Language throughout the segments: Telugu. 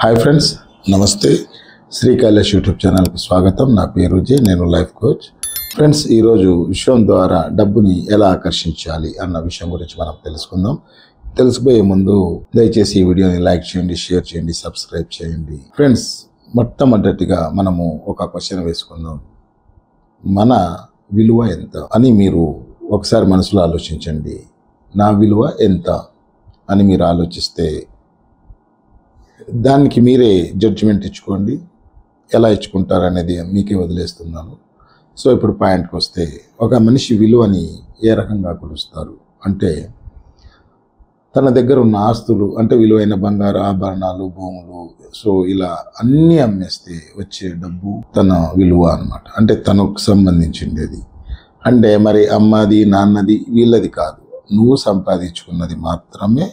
హాయ్ ఫ్రెండ్స్, నమస్తే. శ్రీ కైలాష్ యూట్యూబ్ ఛానల్కి స్వాగతం. నా పేరు జే, నేను లైఫ్ కోచ్. ఫ్రెండ్స్, ఈరోజు విశ్వం ద్వారా డబ్బుని ఎలా ఆకర్షించాలి అన్న విషయం గురించి మనం తెలుసుకుందాం. తెలుసుకుపోయే ముందు దయచేసి ఈ వీడియోని లైక్ చేయండి, షేర్ చేయండి, సబ్స్క్రైబ్ చేయండి. ఫ్రెండ్స్, మొట్టమొదటిగా మనము ఒక క్వశ్చన్ వేసుకుందాం. మన విలువ ఎంత అని మీరు ఒకసారి మనసులో ఆలోచించండి. నా విలువ ఎంత అని మీరు ఆలోచిస్తే దానికి మీరే జడ్జిమెంట్ ఇచ్చుకోండి. ఎలా ఇచ్చుకుంటారనేది మీకే వదిలేస్తున్నాను. సో ఇప్పుడు పాయింట్కి వస్తే, ఒక మనిషి విలువని ఏ రకంగా కొలుస్తారు అంటే, తన దగ్గర ఉన్న ఆస్తులు అంటే విలువైన బంగారు ఆభరణాలు, భూములు, సో ఇలా అన్నీ అమ్మేస్తే వచ్చే డబ్బు తన విలువ అన్నమాట. అంటే తనకు సంబంధించింది. అంటే మరి అమ్మది, నాన్నది, వీళ్ళది కాదు, నువ్వు సంపాదించుకున్నది మాత్రమే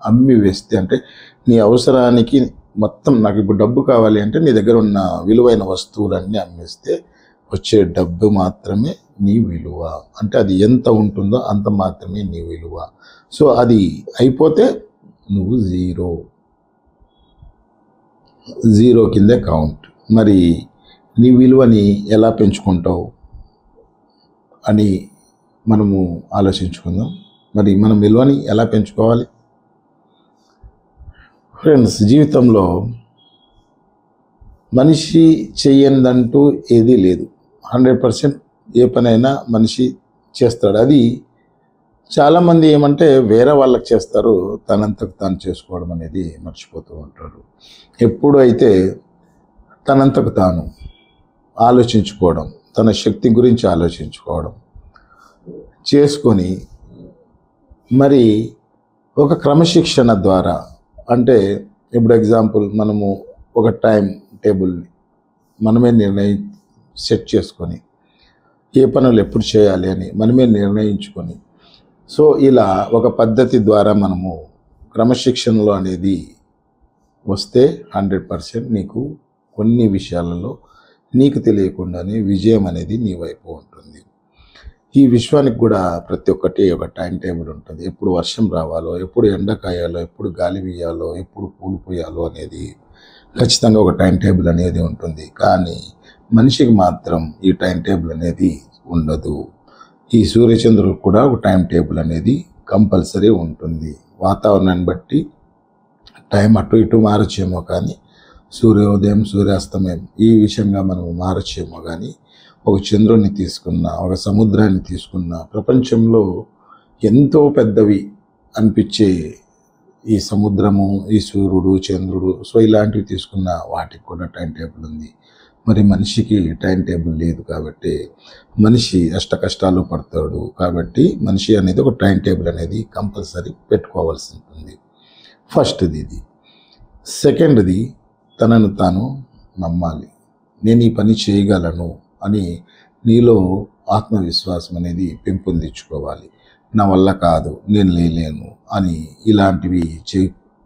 అమ్మి వేస్తే, అంటే నీ అవసరానికి మొత్తం, నాకు ఇప్పుడు డబ్బు కావాలి అంటే నీ దగ్గర ఉన్న విలువైన వస్తువులన్నీ అమ్మేస్తే వచ్చే డబ్బు మాత్రమే నీ విలువ. అంటే అది ఎంత ఉంటుందో అంత మాత్రమే నీ విలువ. సో అది అయిపోతే నువ్వు జీరో కిందే కౌంట్. మరి నీ విలువని ఎలా పెంచుకుంటావు అని మనము ఆలోచించుకుందాం. మరి మనం విలువని ఎలా పెంచుకోవాలి? ఫ్రెండ్స్, జీవితంలో మనిషి చెయ్యనిదంటూ ఏదీ లేదు. 100% ఏ పనైనా మనిషి చేస్తాడు. అది చాలామంది ఏమంటే వేరే వాళ్ళకి చేస్తారు, తనంతకు తాను చేసుకోవడం అనేది మర్చిపోతూ ఉంటాడు. ఎప్పుడు అయితే తనంతకు తాను ఆలోచించుకోవడం, తన శక్తి గురించి ఆలోచించుకోవడం చేసుకొని, మరి ఒక క్రమశిక్షణ ద్వారా, అంటే ఇప్పుడు ఎగ్జాంపుల్ మనము ఒక టైం టేబుల్ని మనమే సెట్ చేసుకొని, ఏ పనులు ఎప్పుడు చేయాలి అని మనమే నిర్ణయించుకొని, సో ఇలా ఒక పద్ధతి ద్వారా మనము క్రమశిక్షణలో అనేది వస్తే 100% నీకు కొన్ని విషయాలలో నీకు తెలియకుండానే విజయం అనేది నీ వైపు ఉంటుంది. ఈ విశ్వానికి కూడా ప్రతి ఒక్కటి ఒక టైం టేబుల్ ఉంటుంది. ఎప్పుడు వర్షం రావాలో, ఎప్పుడు ఎండ కాయాలో, ఎప్పుడు గాలి వీయాలో, ఎప్పుడు పూలు పూయాలో అనేది ఖచ్చితంగా ఒక టైం టేబుల్ అనేది ఉంటుంది. కానీ మనిషికి మాత్రం ఈ టైం టేబుల్ అనేది ఉండదు. ఈ సూర్యచంద్రులకు కూడా ఒక టైం టేబుల్ అనేది కంపల్సరీ ఉంటుంది. వాతావరణాన్ని బట్టి టైం అటు ఇటు మారచ్చేమో, కానీ సూర్యోదయం, సూర్యాస్తమయం ఈ విషయంగా మనం మారచ్చేమో, కానీ ఒక చంద్రుడిని తీసుకున్న, ఒక సముద్రాన్ని తీసుకున్న, ప్రపంచంలో ఎంతో పెద్దవి అనిపించే ఈ సముద్రము, ఈ సూర్యుడు, చంద్రుడు, సో ఇలాంటివి తీసుకున్న వాటికి కూడా టైం టేబుల్ ఉంది. మరి మనిషికి టైం టేబుల్ లేదు కాబట్టి మనిషి అష్ట కష్టాలు పడతాడు. కాబట్టి మనిషి అనేది ఒక టైం టేబుల్ అనేది కంపల్సరీ పెట్టుకోవాల్సి ఉంటుంది. ఫస్ట్ది ఇది. సెకండ్ది, తనను తాను నమ్మాలి. నేను ఈ పని చేయగలను అని నీలో ఆత్మవిశ్వాసం అనేది పెంపొందించుకోవాలి. నా వల్ల కాదు, నేను లేను అని ఇలాంటివి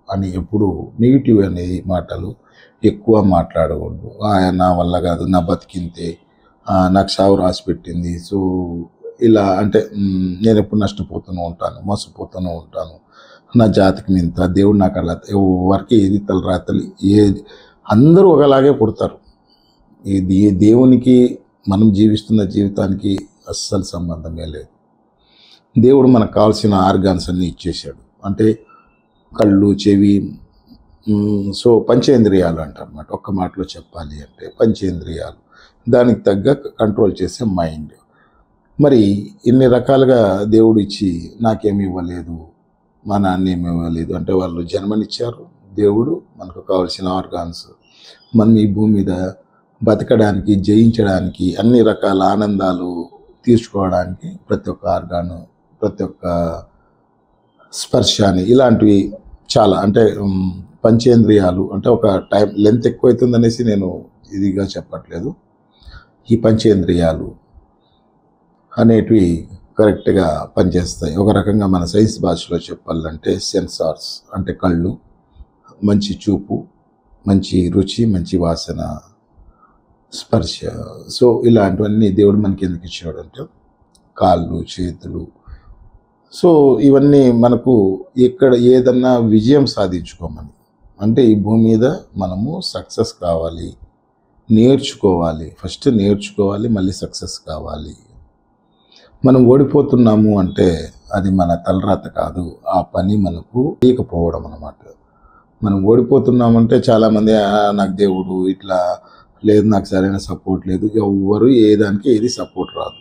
అని ఎప్పుడు నెగిటివ్ అనే మాటలు ఎక్కువ మాట్లాడకూడదు. నా వల్ల కాదు, నా బతికింతే, నాకు సావు రాసి పెట్టింది, సో ఇలా అంటే నేను ఎప్పుడు నష్టపోతూనే ఉంటాను, మోసపోతూనే ఉంటాను, నా జాతికి మింత, దేవుడు నాకు అలా, ఎవరికి ఏది తలరాతలు, ఏది అందరూ ఒకలాగే పుడతారు. ఇది దేవునికి మనం జీవిస్తున్న జీవితానికి అస్సలు సంబంధమే లేదు. దేవుడు మనకు కావాల్సిన ఆర్గాన్స్ అన్నీ ఇచ్చేసాడు. అంటే కళ్ళు, చెవి, సో పంచేంద్రియాలు అంటారన్నమాట. ఒక్క మాటలో చెప్పాలి అంటే పంచేంద్రియాలు, దానికి తగ్గ కంట్రోల్ చేసే మైండ్. మరి ఇన్ని రకాలుగా దేవుడు ఇచ్చి నాకేమి ఇవ్వలేదు, మా నాన్న ఏమి ఇవ్వలేదు అంటే, వాళ్ళు జన్మనిచ్చారు. దేవుడు మనకు కావాల్సిన ఆర్గాన్స్, మనం ఈ భూమి మీద బతకడానికి, జయించడానికి, అన్ని రకాల ఆనందాలు తీర్చుకోవడానికి ప్రతి ఒక్క ఆర్గాను, ప్రతి ఒక్క స్పర్శాన్ని, ఇలాంటివి చాలా, అంటే పంచేంద్రియాలు అంటే ఒక టైం లెంత్ ఎక్కువైతుందనేసి నేను ఇదిగా చెప్పట్లేదు. ఈ పంచేంద్రియాలు అనేటివి కరెక్ట్గా పనిచేస్తాయి. ఒక రకంగా మన సైన్స్ భాషలో చెప్పాలంటే సెన్సార్స్, అంటే కళ్ళు, మంచి చూపు, మంచి రుచి, మంచి వాసన, స్పర్శ, సో ఇలాంటివన్నీ దేవుడు మనకి ఎందుకు ఇచ్చాడు అంటే, కాళ్ళు, చేతులు, సో ఇవన్నీ మనకు ఇక్కడ ఏదన్నా విజయం సాధించుకోమని, అంటే ఈ భూమి మీద మనము సక్సెస్ కావాలి, నేర్చుకోవాలి. ఫస్ట్ నేర్చుకోవాలి, మళ్ళీ సక్సెస్ కావాలి. మనం ఓడిపోతున్నాము అంటే అది మన తలరాత కాదు, ఆ పని మనకు లేకపోవడం అన్నమాట. మనం ఓడిపోతున్నామంటే చాలామంది నాకు దేవుడు ఇట్లా లేదు, నాకు సరైన సపోర్ట్ లేదు. ఎవ్వరు ఏదానికి ఏది సపోర్ట్ రాదు.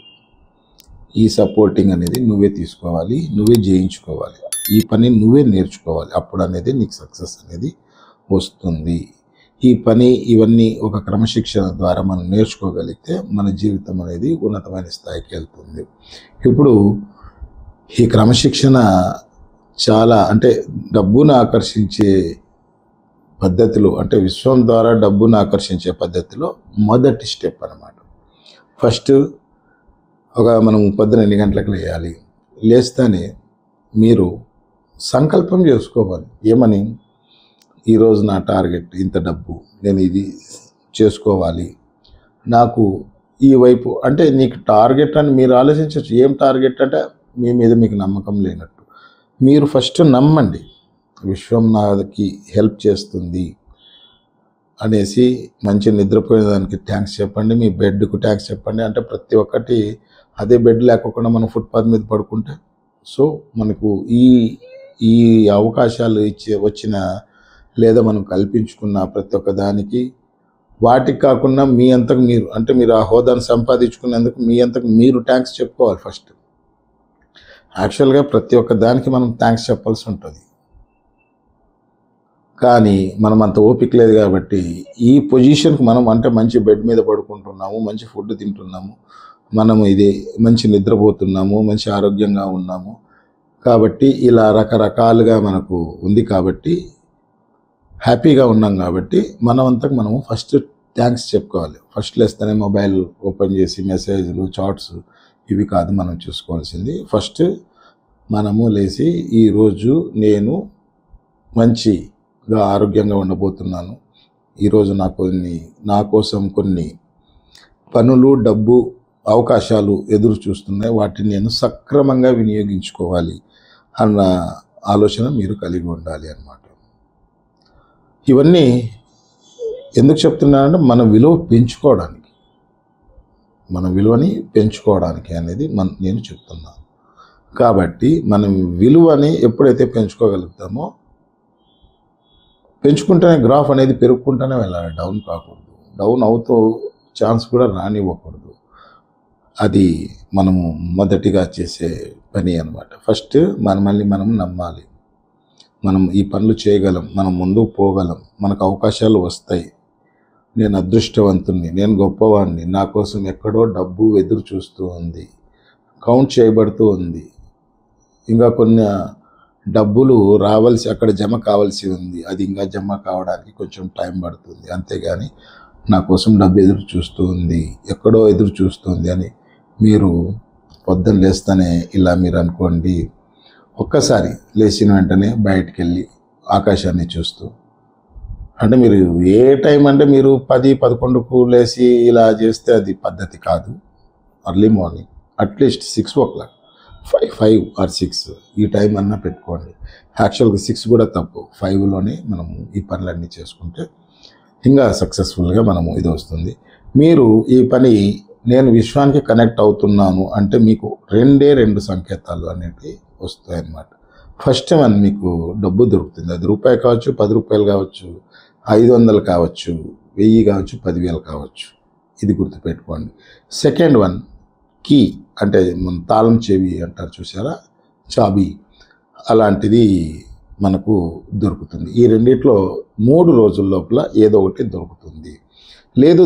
ఈ సపోర్టింగ్ అనేది నువ్వే తీసుకోవాలి, నువ్వే జయించుకోవాలి. ఈ పని నువ్వే నేర్చుకోవాలి. అప్పుడు అనేది నీకు సక్సెస్ అనేది వస్తుంది. ఈ పని ఇవన్నీ ఒక క్రమశిక్షణ ద్వారా మనం నేర్చుకోగలిగితే మన జీవితం అనేది ఉన్నతమైన స్థాయికి వెళ్తుంది. ఇప్పుడు ఈ క్రమశిక్షణ చాలా అంటే డబ్బును ఆకర్షించే పద్ధతిలో, అంటే విశ్వం ద్వారా డబ్బును ఆకర్షించే పద్ధతిలో మొదటి స్టెప్ అన్నమాట. ఫస్ట్ మనం పొద్దున 8 గంటలకు లేయాలి. లేస్తేనే మీరు సంకల్పం చేసుకోవాలి. ఏమని? ఈరోజు నా టార్గెట్ ఇంత డబ్బు, నేను ఇది చేసుకోవాలి, నాకు ఈ వైపు అంటే నీకు టార్గెట్ అని మీరు ఆలోచించవచ్చు. ఏం టార్గెట్ అంటే మీ మీద మీకు నమ్మకం లేనట్టు మీరు ఫస్ట్ నమ్మండి, విశ్వం నాకి హెల్ప్ చేస్తుంది అనేసి మంచి నిద్రపోయేదానికి థ్యాంక్స్ చెప్పండి, మీ బెడ్కు థ్యాంక్స్ చెప్పండి. అంటే ప్రతి ఒక్కటి అదే బెడ్ లేకుండా మనం ఫుట్పాత్ మీద పడుకుంటే సో మనకు ఈ అవకాశాలు వచ్చిన లేదా మనం కల్పించుకున్న ప్రతి ఒక్క దానికి వాటికి కాకుండా మీ అంతకు మీరు, అంటే మీరు ఆ హోదాను సంపాదించుకున్నందుకు మీ అంతకు మీరు థ్యాంక్స్ చెప్పుకోవాలి ఫస్ట్. యాక్చువల్గా ప్రతి ఒక్క దానికి మనం థ్యాంక్స్ చెప్పాల్సి ఉంటుంది, కానీ మనం అంత ఓపిక లేదు కాబట్టి ఈ పొజిషన్కి మనం అంటే మంచి బెడ్ మీద పడుకుంటున్నాము, మంచి ఫుడ్ తింటున్నాము, మనము ఇది మంచి నిద్రపోతున్నాము, మంచి ఆరోగ్యంగా ఉన్నాము కాబట్టి ఇలా రకరకాలుగా మనకు ఉంది కాబట్టి హ్యాపీగా ఉన్నాం కాబట్టి మనం అంతకు మనము ఫస్ట్ థ్యాంక్స్ చెప్పుకోవాలి. ఫస్ట్ లేస్తేనే మొబైల్ ఓపెన్ చేసి మెసేజ్లు చాట్స్ ఇవి కాదు మనం చూసుకోవాల్సింది. ఫస్ట్ మనము లేచి ఈరోజు నేను మంచిగా ఆరోగ్యంగా ఉండబోతున్నాను, ఈరోజు నా కోసం కొన్ని పనులు, డబ్బు, అవకాశాలు ఎదురు చూస్తున్నాయి, వాటిని నేను సక్రమంగా వినియోగించుకోవాలి అన్న ఆలోచన మీరు కలిగి ఉండాలి అన్నమాట. ఇవన్నీ ఎందుకు చెప్తున్నానంటే మన విలువ పెంచుకోవడానికి, మన విలువని పెంచుకోవడానికి అనేది నేను చెప్తున్నాను. కాబట్టి మనం విలువని ఎప్పుడైతే పెంచుకోగలుగుతామో పెంచుకుంటేనే గ్రాఫ్ అనేది పెరుగుకుంటూనే వెళ్ళాలి, డౌన్ కాకూడదు. డౌన్ అవుతూ ఛాన్స్ కూడా రానివ్వకూడదు. అది మనము మొదటిగా చేసే పని అన్నమాట. ఫస్ట్ మనల్ని మనం నమ్మాలి, మనం ఈ పనులు చేయగలం, మనం ముందుకు పోగలం, మనకు అవకాశాలు వస్తాయి, నేను అదృష్టవంతుణ్ణి, నేను గొప్పవాడిని, నా కోసం ఎక్కడో డబ్బు ఎదురు చూస్తూ ఉంది, కౌంట్ చేయబడుతూ ఉంది, ఇంకా కొన్ని డబ్బులు రావాల్సి అక్కడ జమ కావాల్సి ఉంది, అది ఇంకా జమ కావడానికి కొంచెం టైం పడుతుంది. అంతేగాని నా కోసం డబ్బు ఎదురు చూస్తూ ఉంది, ఎక్కడో ఎదురు చూస్తుంది అని మీరు పొద్దున్న లేస్తేనే ఇలా మీరు అనుకోండి. ఒక్కసారి లేచిన వెంటనే బయటికి వెళ్ళి ఆకాశాన్ని చూస్తూ, అంటే మీరు ఏ టైం అంటే మీరు 10-11కు లేచి ఇలా చేస్తే అది పద్ధతి కాదు. Early morning at least 6 o'clock, 5 or 6 ఈ టైం అన్నా పెట్టుకోండి. యాక్చువల్గా 6 కూడా తప్పు, 5లోనే మనము ఈ పనులన్నీ చేసుకుంటే ఇంకా సక్సెస్ఫుల్గా మనము ఇది వస్తుంది. మీరు ఈ పని నేను విశ్వానికి కనెక్ట్ అవుతున్నాను అంటే మీకు 2 సంకేతాలు అనేవి వస్తాయన్నమాట. ఫస్ట్ వన్, మీకు డబ్బు దొరుకుతుంది. అది రూపాయి కావచ్చు, 10 రూపాయలు కావచ్చు, 500 కావచ్చు, 1000 కావచ్చు, 10,000 కావచ్చు. ఇది గుర్తుపెట్టుకోండి. సెకండ్ వన్, కీ అంటే మన తాళం చెవి అంటారు చూసారా, చాబీ, అలాంటిది మనకు దొరుకుతుంది. ఈ రెండిట్లో 3 రోజుల లోపల ఏదో ఒకటి దొరుకుతుంది.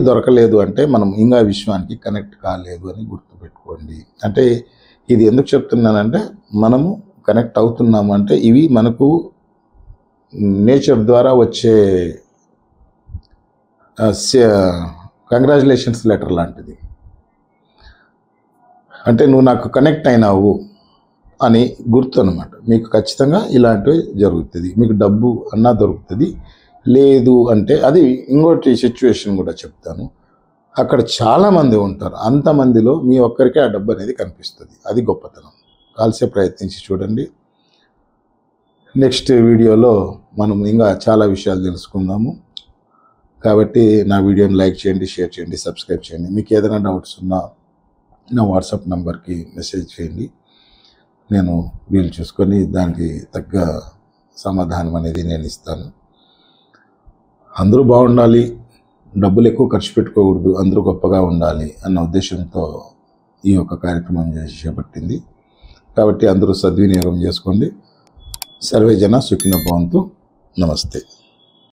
దొరకలేదు అంటే మనం ఇంకా విశ్వానికి కనెక్ట్ కాలేదు అని గుర్తుపెట్టుకోండి. అంటే ఇది ఎందుకు చెప్తున్నానంటే మనము కనెక్ట్ అవుతున్నాము అంటే ఇవి మనకు నేచర్ ద్వారా వచ్చే కంగ్రాచులేషన్స్ లెటర్ లాంటిది. అంటే నువ్వు నాకు కనెక్ట్ అయినావు అని గుర్తు అనమాట. మీకు ఖచ్చితంగా ఇలాంటివి జరుగుతుంది. మీకు డబ్బు అన్నా దొరుకుతుంది. లేదు అంటే అది ఇంకోటి సిచ్యువేషన్ కూడా చెప్తాను. అక్కడ చాలామంది ఉంటారు, అంతమందిలో మీ ఒక్కరికే ఆ డబ్బు అనేది కనిపిస్తుంది. అది గొప్పతనం. కాల్సే ప్రయత్నించి చూడండి. నెక్స్ట్ వీడియోలో మనం ఇంకా చాలా విషయాలు తెలుసుకుందాము. కాబట్టి నా వీడియోని లైక్ చేయండి, షేర్ చేయండి, సబ్స్క్రైబ్ చేయండి. మీకు ఏదైనా డౌట్స్ ఉన్నా నా వాట్సాప్ నెంబర్కి మెసేజ్ చేయండి. నేను వీలు చూసుకొని దానికి తగ్గ సమాధానం అనేది నేను ఇస్తాను. అందరూ బాగుండాలి, డబ్బులు ఎక్కువ ఖర్చు పెట్టుకోకూడదు, అందరూ గొప్పగా ఉండాలి అన్న ఉద్దేశంతో ఈ యొక్క కార్యక్రమం చేపట్టింది. కాబట్టి అందరూ సద్వినియోగం చేసుకోండి. సర్వే జన సుఖినో భవంతు. నమస్తే.